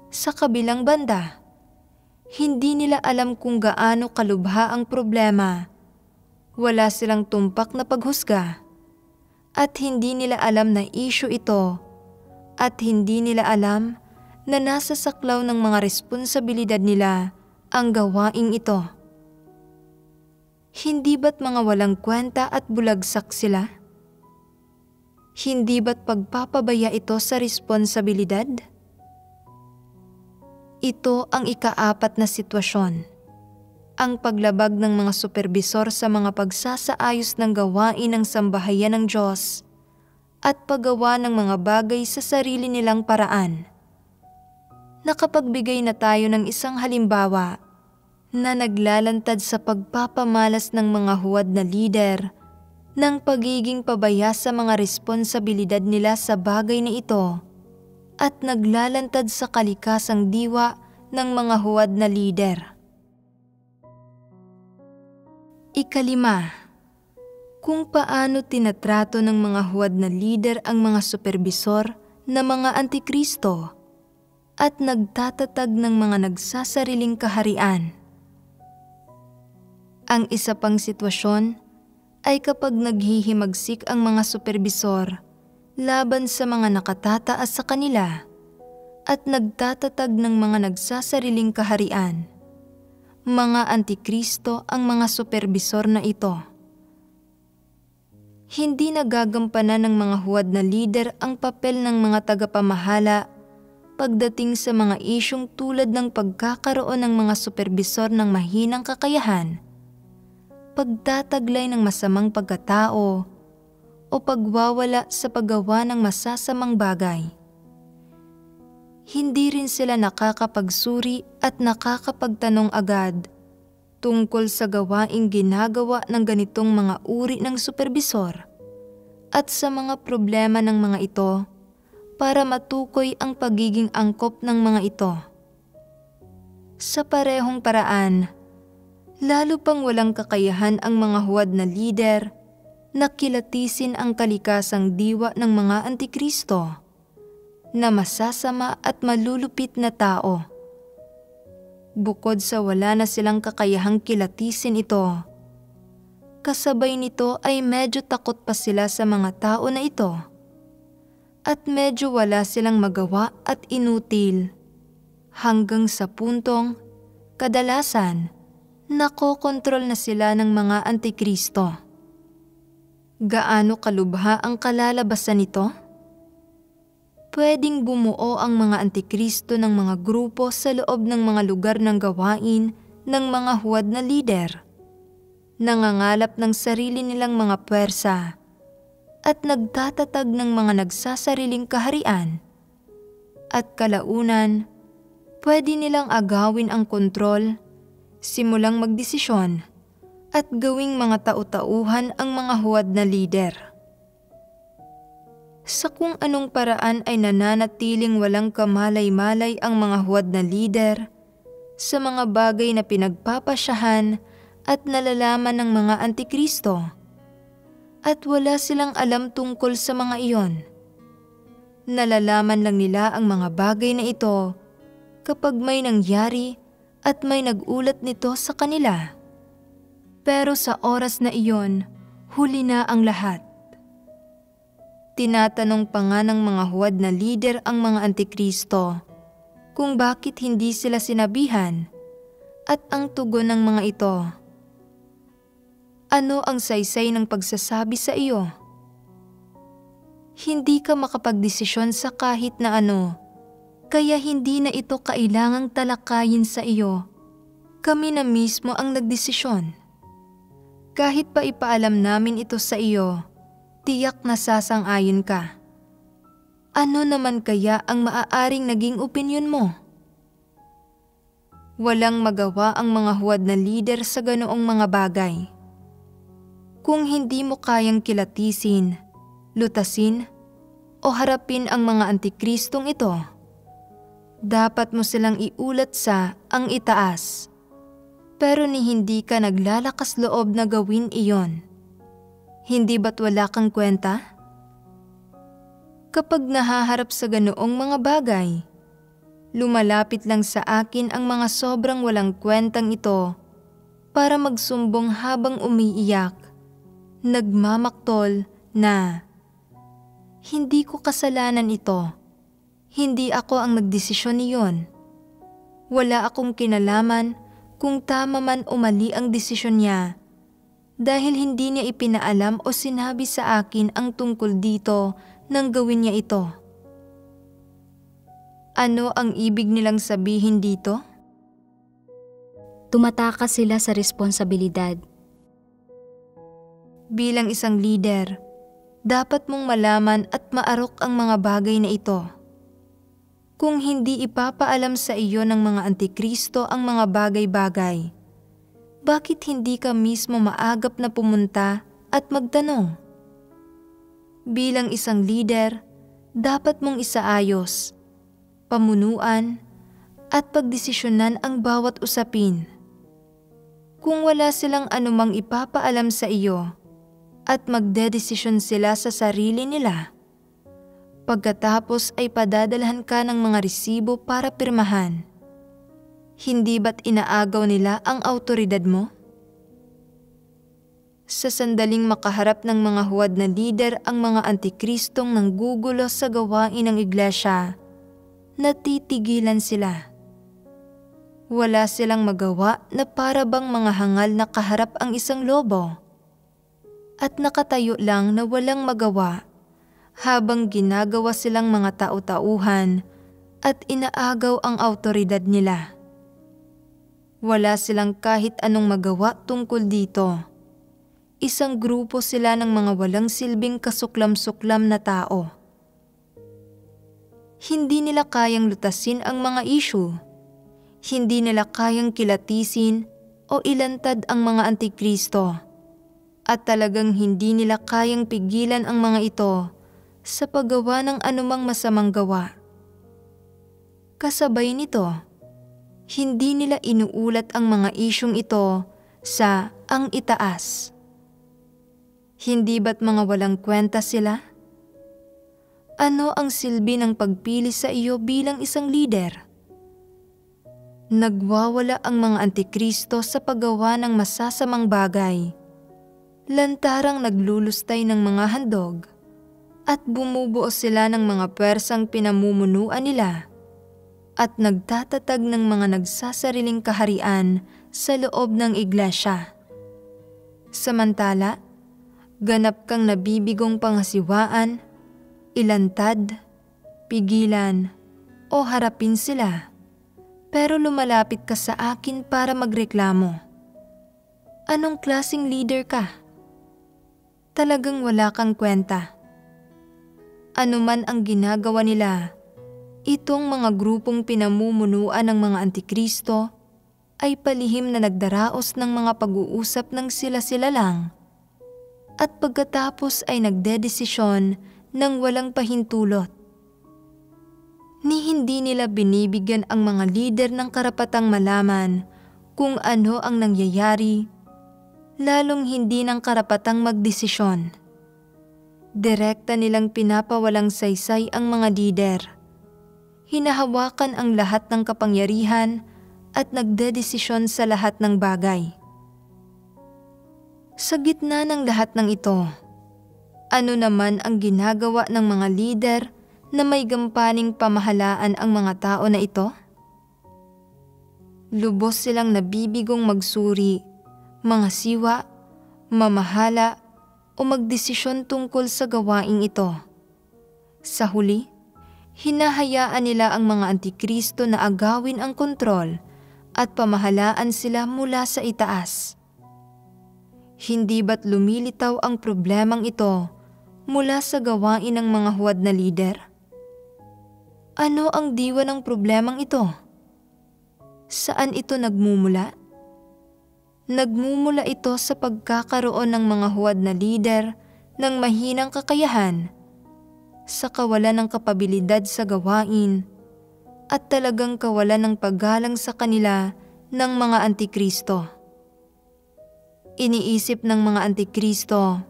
Sa kabilang banda, hindi nila alam kung gaano kalubha ang problema. Wala silang tumpak na paghusga At hindi nila alam na issue ito, at hindi nila alam na nasa saklaw ng mga responsibilidad nila ang gawaing ito. Hindi ba't mga walang kwenta at bulagsak sila? Hindi ba't pagpapabaya ito sa responsibilidad? Ito ang ika-4 na sitwasyon. Ang paglabag ng mga superbisor sa mga pagsasaayos ng gawain ng sambahayan ng Diyos at paggawa ng mga bagay sa sarili nilang paraan. Nakapagbigay na tayo ng isang halimbawa na naglalantad sa pagpapamalas ng mga huwad na lider ng pagiging pabaya sa mga responsibilidad nila sa bagay na ito at naglalantad sa kalikasang diwa ng mga huwad na lider. 5. Kung paano tinatrato ng mga huwad na lider ang mga superbisor na mga antikristo at nagtatatag ng mga nagsasariling kaharian. Ang isa pang sitwasyon ay kapag naghihimagsik ang mga superbisor laban sa mga nakatataas sa kanila at nagtatatag ng mga nagsasariling kaharian. Mga antikristo ang mga superbisor na ito. Hindi nagagampanan ng mga huwad na lider ang papel ng mga tagapamahala pagdating sa mga isyong tulad ng pagkakaroon ng mga superbisor ng mahinang kakayahan, pagtataglay ng masamang pagkatao, o pagwawala sa paggawa ng masasamang bagay. Hindi rin sila nakakapagsuri at nakakapagtanong agad tungkol sa gawaing ginagawa ng ganitong mga uri ng superbisor at sa mga problema ng mga ito para matukoy ang pagiging angkop ng mga ito. Sa parehong paraan, lalo pang walang kakayahan ang mga huwad na lider na kilatisin ang kalikasang diwa ng mga antikristo na masasama at malulupit na tao. Bukod sa wala na silang kakayahang kilatisin ito, kasabay nito ay medyo takot pa sila sa mga tao na ito at medyo wala silang magawa at inutil hanggang sa puntong kadalasan nakokontrol na sila ng mga antikristo. Gaano kalubha ang kalalabasan nito? Pwedeng bumuo ang mga antikristo ng mga grupo sa loob ng mga lugar ng gawain ng mga huwad na lider, nangangalap ng sarili nilang mga puwersa at nagtatatag ng mga nagsasariling kaharian, at kalaunan, pwede nilang agawin ang kontrol, simulang magdesisyon at gawing mga tau-tauhan ang mga huwad na lider. Sa kung anong paraan ay nananatiling walang kamalay-malay ang mga huwad na lider sa mga bagay na pinagpapasyahan at nalalaman ng mga antikristo, at wala silang alam tungkol sa mga iyon. Nalalaman lang nila ang mga bagay na ito kapag may nangyari at may nagulat nito sa kanila. Pero sa oras na iyon, huli na ang lahat. Tinatanong pa nga ng mga huwad na lider ang mga antikristo kung bakit hindi sila sinabihan, at ang tugon ng mga ito, ano ang saysay ng pagsasabi sa iyo? Hindi ka makapagdesisyon sa kahit na ano, kaya hindi na ito kailangang talakayin sa iyo. Kami na mismo ang nagdesisyon. Kahit pa ipaalam namin ito sa iyo, tiyak na sasang-ayon ka. Ano naman kaya ang maaaring naging opinyon mo? Walang magawa ang mga huwad na lider sa ganoong mga bagay. Kung hindi mo kayang kilatisin, lutasin, o harapin ang mga antikristong ito, dapat mo silang iulat sa ang itaas. Pero ni hindi ka naglalakas loob na gawin iyon. Hindi ba't wala kang kwenta? Kapag nahaharap sa ganoong mga bagay, lumalapit lang sa akin ang mga sobrang walang kwentang ito para magsumbong habang umiiyak, nagmamaktol na Hindi ko kasalanan ito. Hindi ako ang nagdesisyon niyon. Wala akong kinalaman kung tama man o mali ang desisyon niya dahil hindi niya ipinaalam o sinabi sa akin ang tungkol dito nang gawin niya ito. Ano ang ibig nilang sabihin dito? Tumatakas sila sa responsibilidad. Bilang isang leader, dapat mong malaman at maarok ang mga bagay na ito. Kung hindi ipapaalam sa iyo ng mga antikristo ang mga bagay-bagay, bakit hindi ka mismo maagap na pumunta at magtanong? Bilang isang leader, dapat mong isaayos, pamunuan, at pagdesisyonan ang bawat usapin. Kung wala silang anumang ipapaalam sa iyo at magdedesisyon sila sa sarili nila, pagkatapos ay padadalhan ka ng mga resibo para pirmahan. Hindi ba't inaagaw nila ang awtoridad mo? Sa sandaling makaharap ng mga huwad na lider ang mga antikristong nanggugulo sa gawain ng iglesia, natitigilan sila. Wala silang magawa na para bang mga hangal na kaharap ang isang lobo. At nakatayo lang na walang magawa habang ginagawa silang mga tau-tauhan at inaagaw ang awtoridad nila. Wala silang kahit anong magawa tungkol dito. Isang grupo sila ng mga walang silbing kasuklam-suklam na tao. Hindi nila kayang lutasin ang mga issue. Hindi nila kayang kilatisin o ilantad ang mga antikristo. At talagang hindi nila kayang pigilan ang mga ito sa paggawa ng anumang masamang gawa. Kasabay nito, hindi nila inuulat ang mga isyung ito sa ang itaas. Hindi ba't mga walang kwenta sila? Ano ang silbi ng pagpili sa iyo bilang isang leader? Nagwawala ang mga antikristo sa paggawa ng masasamang bagay. Lantarang naglulustay ng mga handog at bumubuo sila ng mga pwersang pinamumunuan nila at nagtatatag ng mga nagsasariling kaharian sa loob ng iglesia. Samantala, ganap kang nabibigong pangasiwaan, ilantad, pigilan, o harapin sila. Pero lumalapit ka sa akin para magreklamo. Anong klaseng leader ka? Talagang wala kang kwenta. Ano man ang ginagawa nila, itong mga grupong pinamumunuan ng mga antikristo ay palihim na nagdaraos ng mga pag-uusap ng sila-sila lang at pagkatapos ay nagdedesisyon ng walang pahintulot. Ni hindi nila binibigyan ang mga lider ng karapatang malaman kung ano ang nangyayari, lalong hindi ng karapatang magdesisyon. Direkta nilang pinapawalang saysay ang mga lider. Hinahawakan ang lahat ng kapangyarihan at nagdedesisyon sa lahat ng bagay. Sa gitna ng lahat ng ito, ano naman ang ginagawa ng mga lider na may gampaning pamahalaan ang mga tao na ito? Lubos silang nabibigong magsuri, mga siwa, mamahala o magdesisyon tungkol sa gawaing ito. Sa huli, hinahayaan nila ang mga antikristo na agawin ang kontrol at pamahalaan sila mula sa itaas. Hindi ba't lumilitaw ang problemang ito mula sa gawain ng mga huwad na lider? Ano ang diwa ng problemang ito? Saan ito nagmumula? Nagmumula ito sa pagkakaroon ng mga huwad na lider ng mahinang kakayahan, sa kawalan ng kapabilidad sa gawain, at talagang kawalan ng paggalang sa kanila ng mga antikristo. Iniisip ng mga antikristo,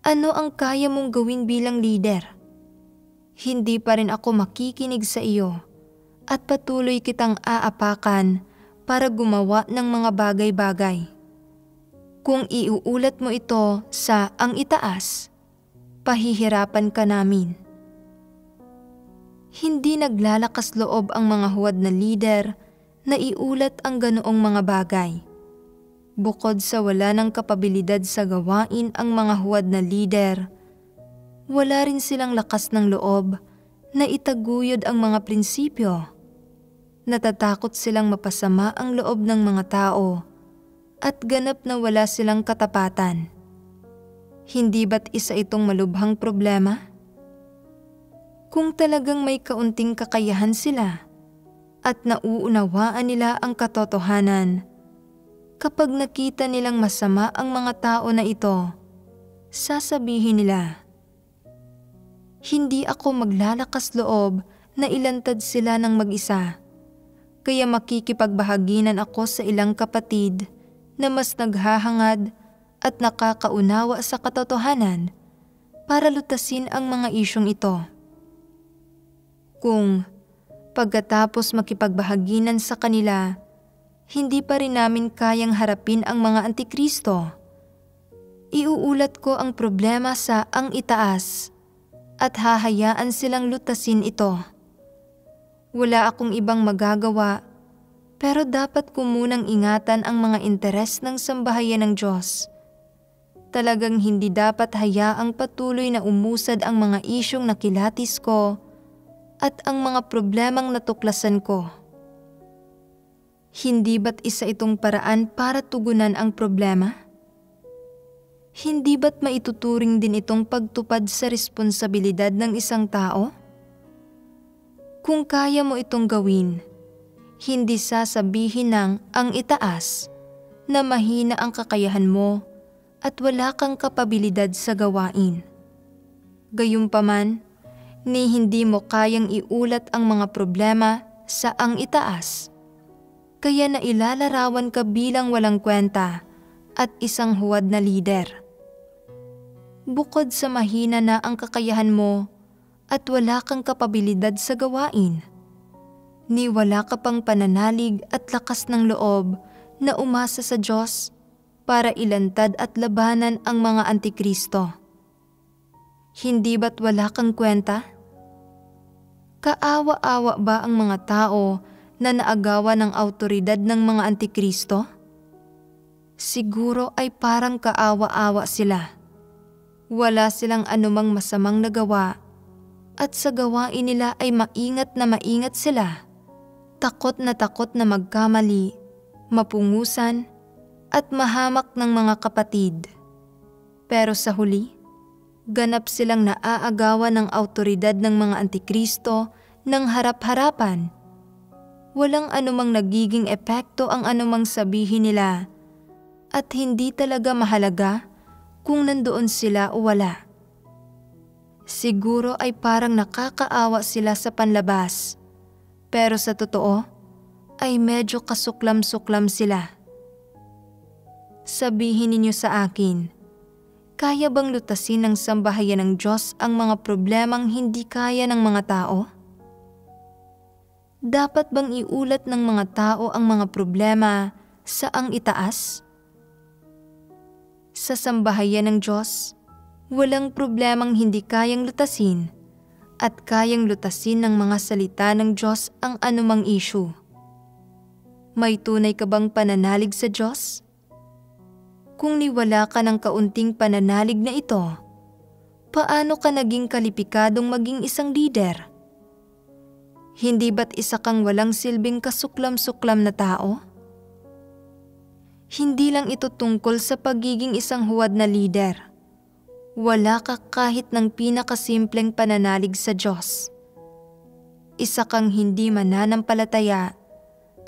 ano ang kaya mong gawin bilang leader? Hindi pa rin ako makikinig sa iyo at patuloy kitang aapakan para gumawa ng mga bagay-bagay. Kung iuulat mo ito sa ang itaas, pahihirapan ka namin. Hindi naglalakas loob ang mga huwad na lider na iulat ang ganoong mga bagay. Bukod sa wala ng kapabilidad sa gawain ang mga huwad na lider, wala rin silang lakas ng loob na itaguyod ang mga prinsipyo. Natatakot silang mapasama ang loob ng mga tao at ganap na wala silang katapatan. Hindi ba't isa itong malubhang problema? Kung talagang may kaunting kakayahan sila at nauunawaan nila ang katotohanan, kapag nakita nilang masama ang mga tao na ito, sasabihin nila, "Hindi ako maglalakas loob na ilantad sila ng mag-isa, kaya makikipagbahaginan ako sa ilang kapatid na mas naghahangad at nakakaunawa sa katotohanan para lutasin ang mga isyong ito." Kung pagkatapos makipagbahaginan sa kanila, hindi pa rin namin kayang harapin ang mga antikristo, iuulat ko ang problema sa ang itaas at hahayaan silang lutasin ito. Wala akong ibang magagawa, pero dapat ko munang ingatan ang mga interes ng sambahayan ng Diyos. Talagang hindi dapat hayaang patuloy na umusad ang mga isyong nakilatis ko at ang mga problemang natuklasan ko. Hindi ba't isa itong paraan para tugunan ang problema? Hindi ba't maituturing din itong pagtupad sa responsibilidad ng isang tao? Kung kaya mo itong gawin, hindi sasabihin ng ang itaas na mahina ang kakayahan mo at wala kang kapabilidad sa gawain. Gayunpaman, ni hindi mo kayang iulat ang mga problema sa ang itaas, kaya nailalarawan ka bilang walang kwenta at isang huwad na lider. Bukod sa mahina na ang kakayahan mo at wala kang kapabilidad sa gawain, ni wala ka pang pananalig at lakas ng loob na umasa sa Diyos para ilantad at labanan ang mga antikristo. Hindi ba't wala kang kwenta? Kaawa-awa ba ang mga tao na naagawa ng awtoridad ng mga antikristo? Siguro ay parang kaawa-awa sila. Wala silang anumang masamang nagawa at sa gawain nila ay maingat sila. Takot na magkamali, mapungusan at mahamak ng mga kapatid. Pero sa huli, ganap silang naaagawan ng awtoridad ng mga antikristo ng harap-harapan. Walang anumang nagiging epekto ang anumang sabihin nila at hindi talaga mahalaga kung nandoon sila o wala. Siguro ay parang nakakaawa sila sa panlabas, pero sa totoo ay medyo kasuklam-suklam sila. Sabihin ninyo sa akin, kaya bang lutasin ng sambahayan ng Diyos ang mga problemang hindi kaya ng mga tao? Dapat bang iulat ng mga tao ang mga problema sa ang itaas? Sa sambahayan ng Diyos, walang problemang hindi kayang lutasin at kayang lutasin ng mga salita ng Diyos ang anumang issue. May tunay ka bang pananalig sa Diyos? Kung niwala ka ng kaunting pananalig na ito, paano ka naging kalipikadong maging isang lider? Hindi ba't isa kang walang silbing kasuklam-suklam na tao? Hindi lang ito tungkol sa pagiging isang huwad na lider. Wala ka kahit ng pinakasimpleng pananalig sa Diyos. Isa kang hindi mananampalataya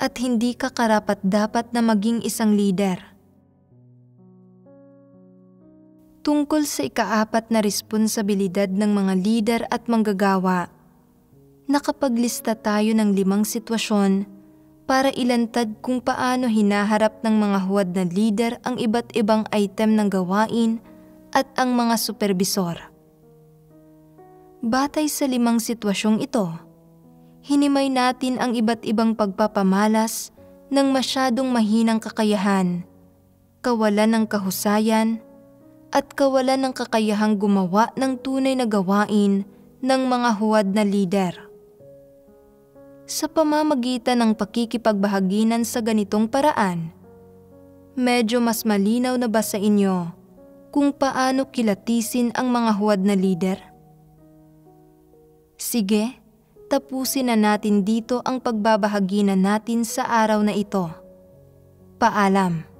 at hindi ka karapat-dapat na maging isang lider. Tungkol sa ikaapat na responsibilidad ng mga lider at manggagawa, nakapaglista tayo ng 5 sitwasyon para ilantad kung paano hinaharap ng mga huwad na lider ang iba't ibang item ng gawain at ang mga superbisor. Batay sa 5 sitwasyong ito, hinimay natin ang iba't ibang pagpapamalas ng masyadong mahinang kakayahan, kawalan ng kahusayan, at kawalan ng kakayahang gumawa ng tunay na gawain ng mga huwad na lider. Sa pamamagitan ng pakikipagbahaginan sa ganitong paraan, medyo mas malinaw na ba sa inyo kung paano kilatisin ang mga huwad na lider? Sige, tapusin na natin dito ang pagbabahaginan natin sa araw na ito. Paalam.